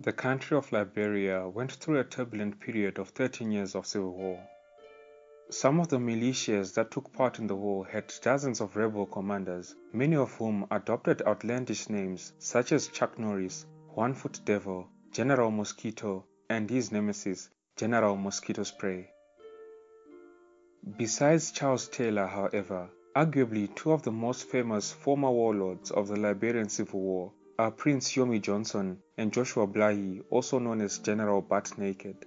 The country of Liberia went through a turbulent period of 13 years of civil war. Some of the militias that took part in the war had dozens of rebel commanders, many of whom adopted outlandish names such as Chuck Norris, One-Foot Devil, General Mosquito, and his nemesis, General Mosquito Spray. Besides Charles Taylor, however, arguably two of the most famous former warlords of the Liberian Civil War are Prince Yormie Johnson and Joshua Blahyi, also known as General Butt Naked.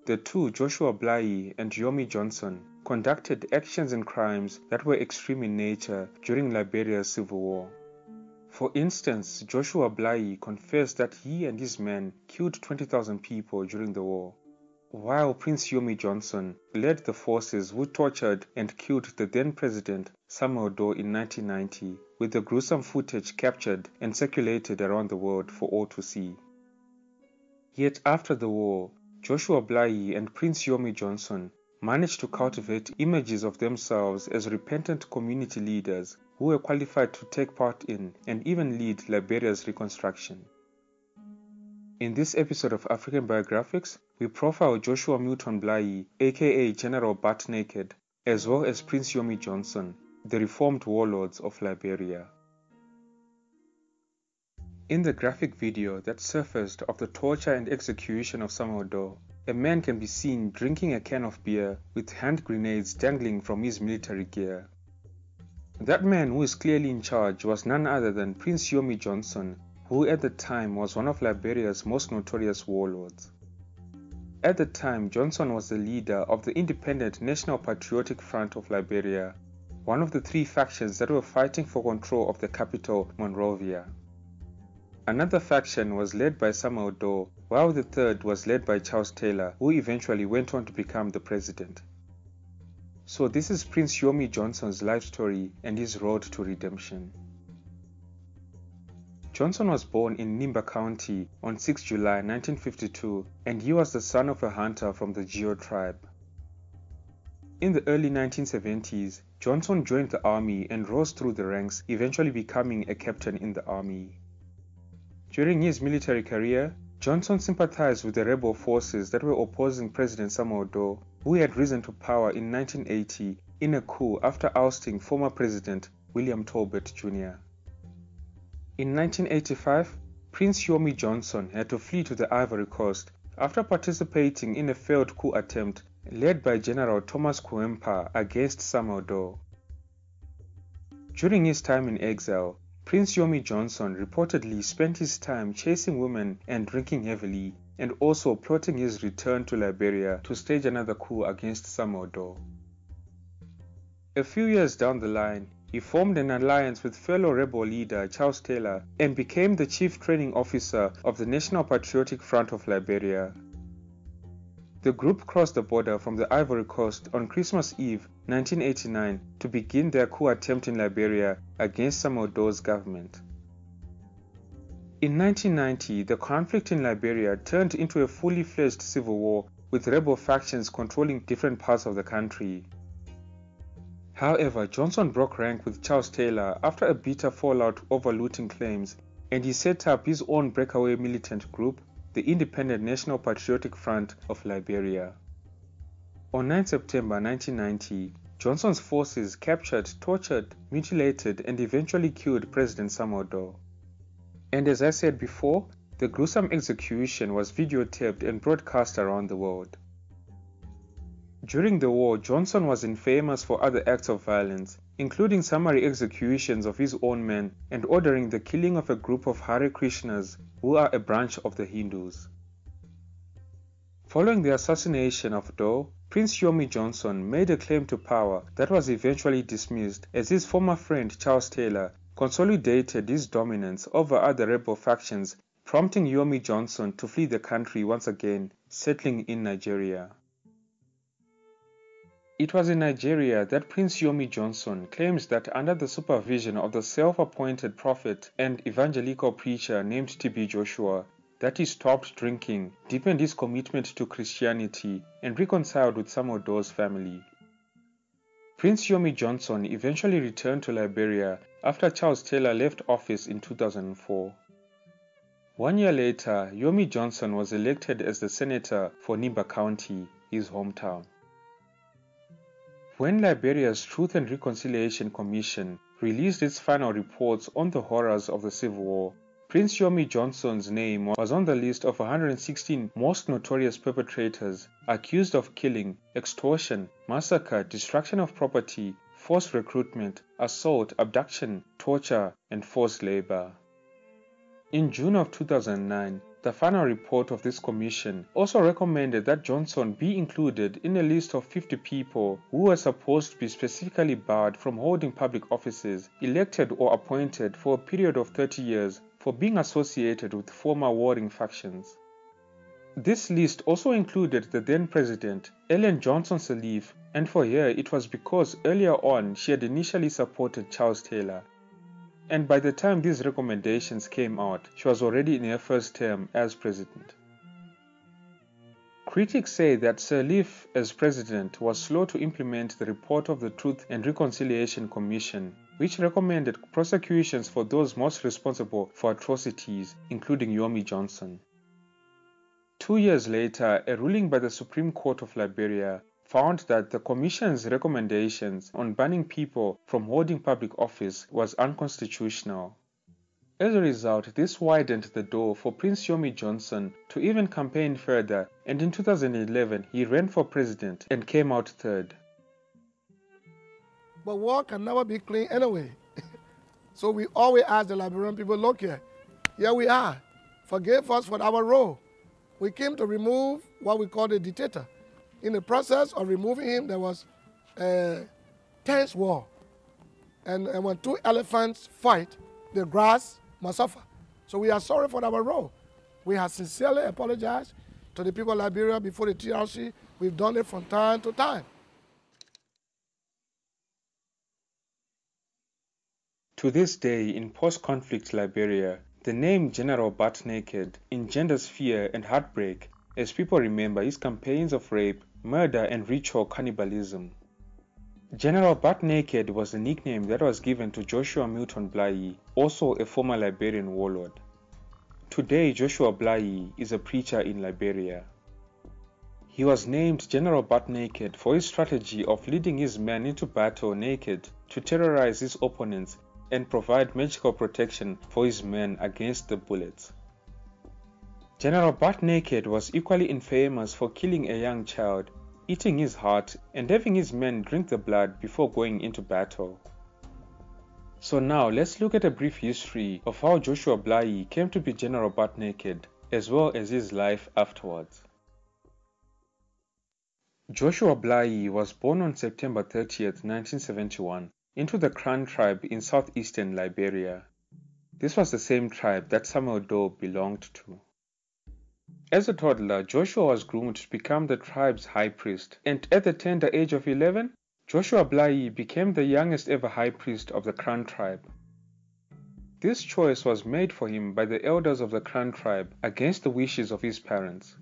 The two, Joshua Blahyi and Yormie Johnson, conducted actions and crimes that were extreme in nature during Liberia's civil war. For instance, Joshua Blahyi confessed that he and his men killed 20,000 people during the war, while Prince Yormie Johnson led the forces who tortured and killed the then President Samuel Doe in 1990, with the gruesome footage captured and circulated around the world for all to see. Yet after the war, Joshua Blahyi and Prince Yormie Johnson managed to cultivate images of themselves as repentant community leaders who were qualified to take part in and even lead Liberia's reconstruction. In this episode of African Biographics, we profile Joshua Milton Blahyi, aka General Butt Naked, as well as Prince Yormie Johnson, the reformed warlords of Liberia. In the graphic video that surfaced of the torture and execution of Samuel Doe, a man can be seen drinking a can of beer with hand grenades dangling from his military gear. That man who is clearly in charge was none other than Prince Yormie Johnson, who at the time was one of Liberia's most notorious warlords. At the time, Johnson was the leader of the independent National Patriotic Front of Liberia, one of the three factions that were fighting for control of the capital, Monrovia. Another faction was led by Samuel Doe, while the third was led by Charles Taylor, who eventually went on to become the president. So this is Prince Yormie Johnson's life story and his road to redemption. Johnson was born in Nimba County on 6 July 1952, and he was the son of a hunter from the Geo tribe. In the early 1970s, Johnson joined the army and rose through the ranks, eventually becoming a captain in the army. During his military career, Johnson sympathized with the rebel forces that were opposing President Samuel Doe, who had risen to power in 1980 in a coup after ousting former President William Tolbert Jr. In 1985, Prince Yormie Johnson had to flee to the Ivory Coast after participating in a failed coup attempt led by General Thomas Kuempa against Samuel Doe. During his time in exile, Prince Yormie Johnson reportedly spent his time chasing women and drinking heavily, and also plotting his return to Liberia to stage another coup against Samuel Doe. A few years down the line, he formed an alliance with fellow rebel leader Charles Taylor and became the chief training officer of the National Patriotic Front of Liberia. The group crossed the border from the Ivory Coast on Christmas Eve 1989 to begin their coup attempt in Liberia against Samuel Doe's government. In 1990, the conflict in Liberia turned into a fully fledged civil war with rebel factions controlling different parts of the country. However, Johnson broke rank with Charles Taylor after a bitter fallout over looting claims, and he set up his own breakaway militant group, the Independent National Patriotic Front of Liberia. On 9 September 1990, Johnson's forces captured, tortured, mutilated, and eventually killed President Samuel Doe. And as I said before, the gruesome execution was videotaped and broadcast around the world. During the war, Johnson was infamous for other acts of violence, including summary executions of his own men and ordering the killing of a group of Hare Krishnas, who are a branch of the Hindus. Following the assassination of Doe, Prince Yormie Johnson made a claim to power that was eventually dismissed as his former friend Charles Taylor consolidated his dominance over other rebel factions, prompting Yormie Johnson to flee the country once again, settling in Nigeria. It was in Nigeria that Prince Yormie Johnson claims that under the supervision of the self-appointed prophet and evangelical preacher named T.B. Joshua, that he stopped drinking, deepened his commitment to Christianity, and reconciled with Samuel Doe's family. Prince Yormie Johnson eventually returned to Liberia after Charles Taylor left office in 2004. 1 year later, Yormie Johnson was elected as the senator for Niba County, his hometown. When Liberia's Truth and Reconciliation Commission released its final reports on the horrors of the Civil War, Prince Yormie Johnson's name was on the list of 116 most notorious perpetrators accused of killing, extortion, massacre, destruction of property, forced recruitment, assault, abduction, torture, and forced labor. In June of 2009, the final report of this commission also recommended that Johnson be included in a list of 50 people who were supposed to be specifically barred from holding public offices, elected or appointed for a period of 30 years for being associated with former warring factions. This list also included the then president, Ellen Johnson Sirleaf, and for her it was because earlier on she had initially supported Charles Taylor. And by the time these recommendations came out, she was already in her first term as president. Critics say that Sirleaf, as president, was slow to implement the report of the Truth and Reconciliation Commission, which recommended prosecutions for those most responsible for atrocities, including Yormie Johnson. 2 years later, a ruling by the Supreme Court of Liberia found that the Commission's recommendations on banning people from holding public office was unconstitutional. As a result, this widened the door for Prince Yormie Johnson to even campaign further, and in 2011 he ran for president and came out third. But war can never be clean anyway. So we always ask the Liberian people, look here we are. Forgive us for our role. We came to remove what we call the dictator. In the process of removing him, there was a tense war. And when two elephants fight, the grass must suffer. So we are sorry for our role. We have sincerely apologized to the people of Liberia before the TRC. We've done it from time to time. To this day, in post-conflict Liberia, the name General Butt Naked engenders fear and heartbreak as people remember his campaigns of rape, murder, and ritual cannibalism. General Butt Naked was the nickname that was given to Joshua Milton Blahyi, also a former Liberian warlord. Today, Joshua Blahyi is a preacher in Liberia. He was named General Butt Naked for his strategy of leading his men into battle naked to terrorize his opponents and provide magical protection for his men against the bullets. General Butt Naked was equally infamous for killing a young child, eating his heart, and having his men drink the blood before going into battle. So now let's look at a brief history of how Joshua Blahyi came to be General Butt Naked, as well as his life afterwards. Joshua Blahyi was born on September 30th, 1971, into the Kran tribe in southeastern Liberia. This was the same tribe that Samuel Doe belonged to. As a toddler, Joshua was groomed to become the tribe's high priest, and at the tender age of 11, Joshua Blahyi became the youngest ever high priest of the Kran tribe. This choice was made for him by the elders of the Kran tribe against the wishes of his parents.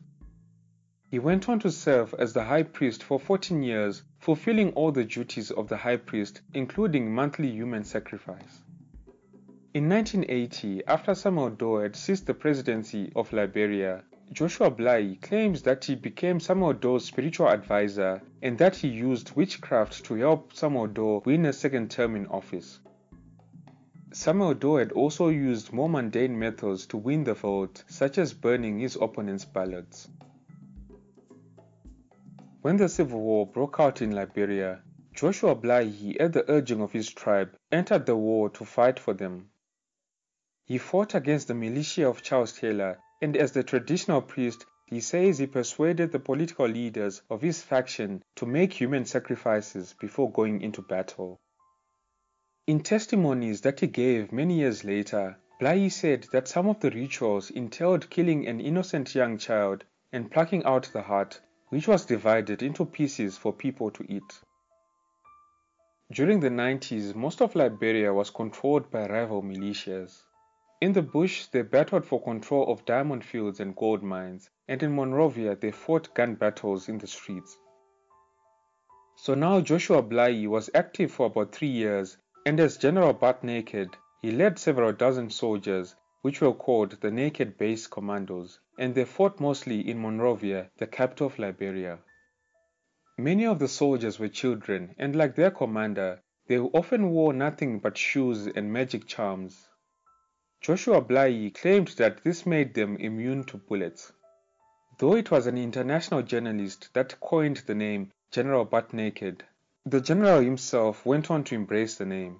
He went on to serve as the high priest for 14 years, fulfilling all the duties of the high priest, including monthly human sacrifice. In 1980, after Samuel Doe had seized the presidency of Liberia, Joshua Blahyi claims that he became Samuel Doe's spiritual advisor and that he used witchcraft to help Samuel Doe win a second term in office. Samuel Doe had also used more mundane methods to win the vote, such as burning his opponent's ballots. When the Civil War broke out in Liberia, Joshua Blahyi, at the urging of his tribe, entered the war to fight for them. He fought against the militia of Charles Taylor, and as the traditional priest, he says he persuaded the political leaders of his faction to make human sacrifices before going into battle. In testimonies that he gave many years later, Blahyi said that some of the rituals entailed killing an innocent young child and plucking out the heart, which was divided into pieces for people to eat. During the 90s, most of Liberia was controlled by rival militias. In the bush, they battled for control of diamond fields and gold mines, and in Monrovia, they fought gun battles in the streets. So now Joshua Blahyi was active for about 3 years, and as General Butt Naked, he led several dozen soldiers, which were called the Naked Base Commandos, and they fought mostly in Monrovia, the capital of Liberia. Many of the soldiers were children, and like their commander, they often wore nothing but shoes and magic charms. Joshua Blahyi claimed that this made them immune to bullets. Though it was an international journalist that coined the name General Butt Naked, the general himself went on to embrace the name.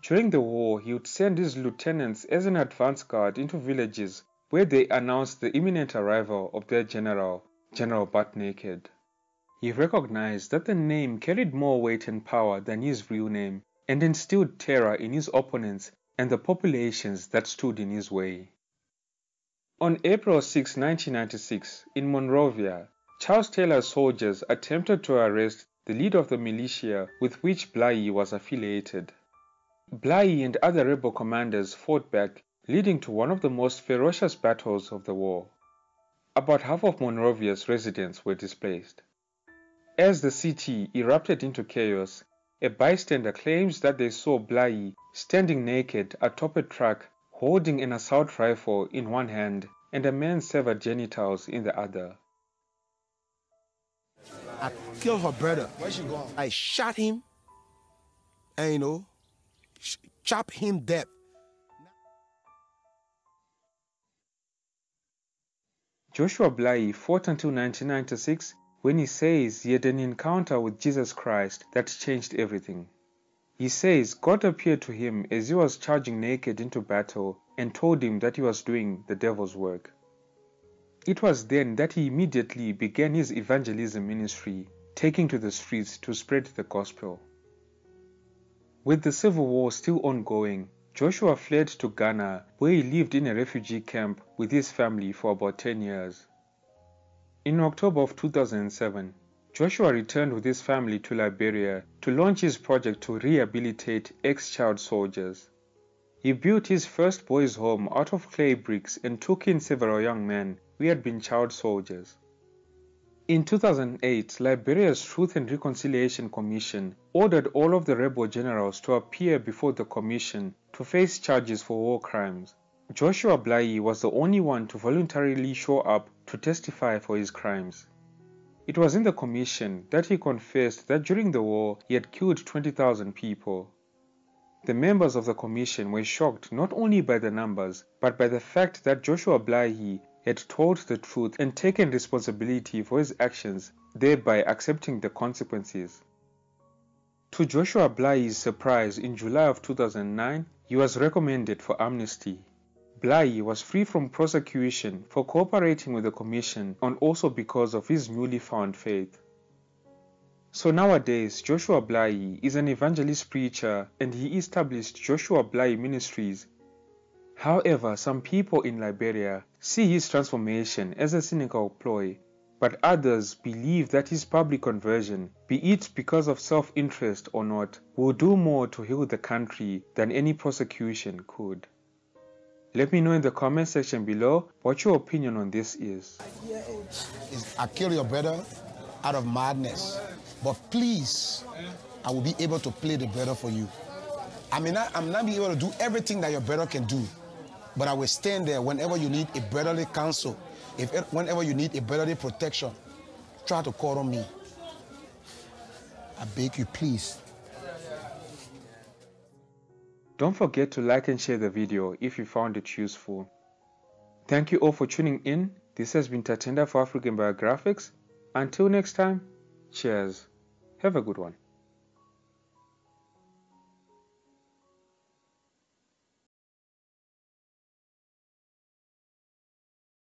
During the war, he would send his lieutenants as an advance guard into villages where they announced the imminent arrival of their general, General Butt Naked. He recognized that the name carried more weight and power than his real name, and instilled terror in his opponents and the populations that stood in his way. On April 6, 1996, in Monrovia, Charles Taylor's soldiers attempted to arrest the leader of the militia with which Blahyi was affiliated. Blahyi and other rebel commanders fought back, leading to one of the most ferocious battles of the war. About half of Monrovia's residents were displaced. As the city erupted into chaos, a bystander claims that they saw Blahyi standing naked atop a truck, holding an assault rifle in one hand and a man's severed genitals in the other. I killed her brother. Where she going? I shot him and, chop him dead. Joshua Blahyi fought until 1996 when he says he had an encounter with Jesus Christ that changed everything. He says God appeared to him as he was charging naked into battle and told him that he was doing the devil's work. It was then that he immediately began his evangelism ministry, taking to the streets to spread the gospel. With the civil war still ongoing, Joshua fled to Ghana, where he lived in a refugee camp with his family for about 10 years. In October of 2007, Joshua returned with his family to Liberia to launch his project to rehabilitate ex-child soldiers. He built his first boys' home out of clay bricks and took in several young men who had been child soldiers. In 2008, Liberia's Truth and Reconciliation Commission ordered all of the rebel generals to appear before the commission to face charges for war crimes. Joshua Blahyi was the only one to voluntarily show up to testify for his crimes. It was in the commission that he confessed that during the war he had killed 20,000 people. The members of the commission were shocked not only by the numbers, but by the fact that Joshua Blahyi had told the truth and taken responsibility for his actions, thereby accepting the consequences. To Joshua Blahyi's surprise, in July of 2009, he was recommended for amnesty. Blahyi was free from prosecution for cooperating with the commission and also because of his newly found faith. So nowadays, Joshua Blahyi is an evangelist preacher and he established Joshua Blahyi Ministries. However, some people in Liberia see his transformation as a cynical ploy, but others believe that his public conversion, be it because of self-interest or not, will do more to heal the country than any prosecution could. Let me know in the comment section below what your opinion on this is. I kill your brother out of madness, but please, I will be able to play the brother for you. I'm not be able to do everything that your brother can do, but I will stand there whenever you need a brotherly counsel, whenever you need a brotherly protection. Try to call on me. I beg you, please. Don't forget to like and share the video if you found it useful. Thank you all for tuning in. This has been Tatenda for African Biographics. Until next time, cheers. Have a good one.